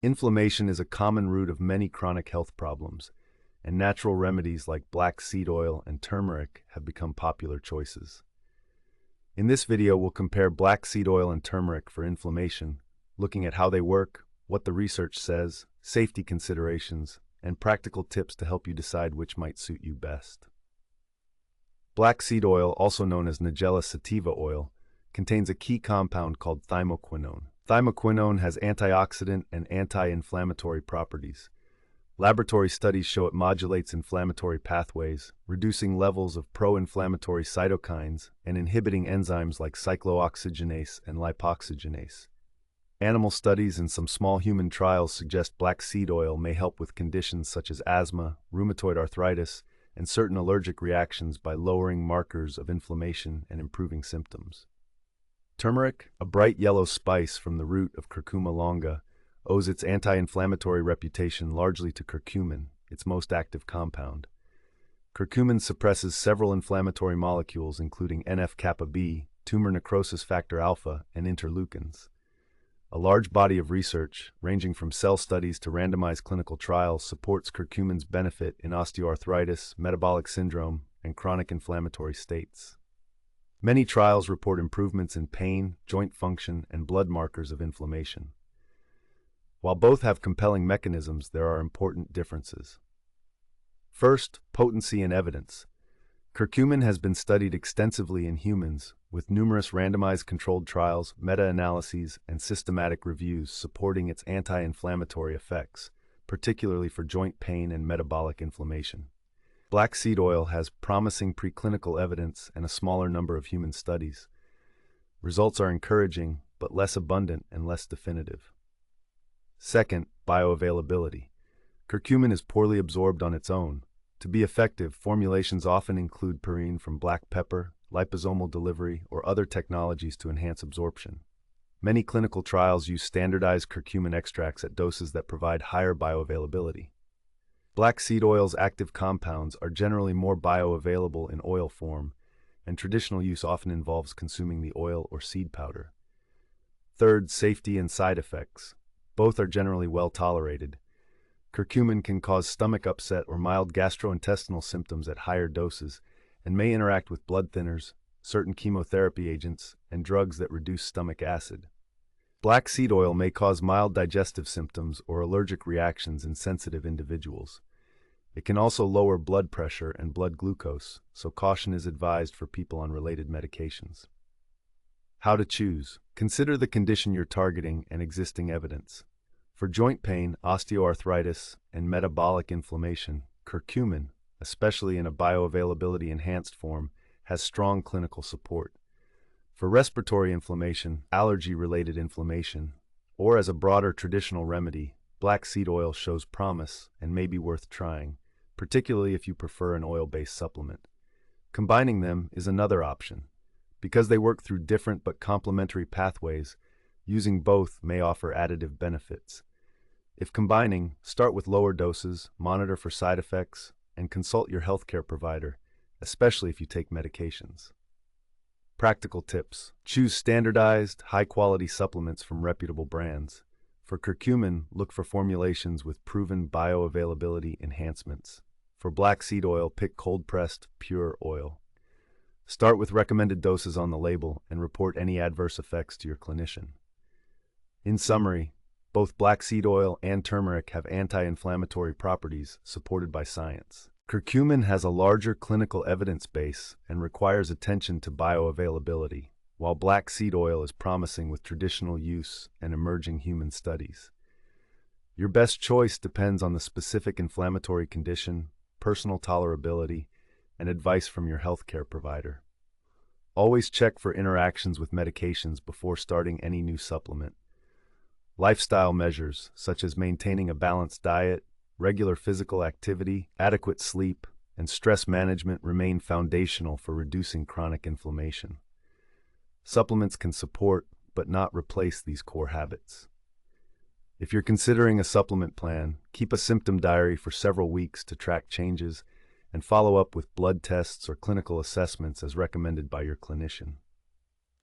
Inflammation is a common root of many chronic health problems, and natural remedies like black seed oil and turmeric have become popular choices. In this video, we'll compare black seed oil and turmeric for inflammation, looking at how they work, what the research says, safety considerations, and practical tips to help you decide which might suit you best. Black seed oil, also known as Nigella sativa oil, contains a key compound called thymoquinone. Thymoquinone has antioxidant and anti-inflammatory properties. Laboratory studies show it modulates inflammatory pathways, reducing levels of pro-inflammatory cytokines and inhibiting enzymes like cyclooxygenase and lipoxygenase. Animal studies and some small human trials suggest black seed oil may help with conditions such as asthma, rheumatoid arthritis, and certain allergic reactions by lowering markers of inflammation and improving symptoms. Turmeric, a bright yellow spice from the root of Curcuma longa, owes its anti-inflammatory reputation largely to curcumin, its most active compound. Curcumin suppresses several inflammatory molecules including NF-kappa B, tumor necrosis factor alpha, and interleukins. A large body of research, ranging from cell studies to randomized clinical trials, supports curcumin's benefit in osteoarthritis, metabolic syndrome, and chronic inflammatory states. Many trials report improvements in pain, joint function, and blood markers of inflammation. While both have compelling mechanisms, there are important differences. First, potency and evidence. Curcumin has been studied extensively in humans, with numerous randomized controlled trials, meta-analyses, and systematic reviews supporting its anti-inflammatory effects, particularly for joint pain and metabolic inflammation. Black seed oil has promising preclinical evidence and a smaller number of human studies. Results are encouraging, but less abundant and less definitive. Second, bioavailability. Curcumin is poorly absorbed on its own. To be effective, formulations often include purine from black pepper, liposomal delivery, or other technologies to enhance absorption. Many clinical trials use standardized curcumin extracts at doses that provide higher bioavailability. Black seed oil's active compounds are generally more bioavailable in oil form, and traditional use often involves consuming the oil or seed powder. Third, safety and side effects. Both are generally well tolerated. Curcumin can cause stomach upset or mild gastrointestinal symptoms at higher doses and may interact with blood thinners, certain chemotherapy agents, and drugs that reduce stomach acid. Black seed oil may cause mild digestive symptoms or allergic reactions in sensitive individuals. It can also lower blood pressure and blood glucose, so caution is advised for people on related medications. How to choose. Consider the condition you're targeting and existing evidence. For joint pain, osteoarthritis, and metabolic inflammation, curcumin, especially in a bioavailability-enhanced form, has strong clinical support. For respiratory inflammation, allergy-related inflammation, or as a broader traditional remedy, black seed oil shows promise and may be worth trying, particularly if you prefer an oil-based supplement. Combining them is another option. Because they work through different but complementary pathways, using both may offer additive benefits. If combining, start with lower doses, monitor for side effects, and consult your healthcare provider, especially if you take medications. Practical tips. Choose standardized, high-quality supplements from reputable brands. For curcumin, look for formulations with proven bioavailability enhancements. For black seed oil, pick cold-pressed, pure oil. Start with recommended doses on the label and report any adverse effects to your clinician. In summary, both black seed oil and turmeric have anti-inflammatory properties supported by science. Curcumin has a larger clinical evidence base and requires attention to bioavailability, while black seed oil is promising with traditional use and emerging human studies. Your best choice depends on the specific inflammatory condition, personal tolerability, and advice from your healthcare provider. Always check for interactions with medications before starting any new supplement. Lifestyle measures, such as maintaining a balanced diet, regular physical activity, adequate sleep, and stress management remain foundational for reducing chronic inflammation. Supplements can support, but not replace these core habits. If you're considering a supplement plan, keep a symptom diary for several weeks to track changes and follow up with blood tests or clinical assessments as recommended by your clinician.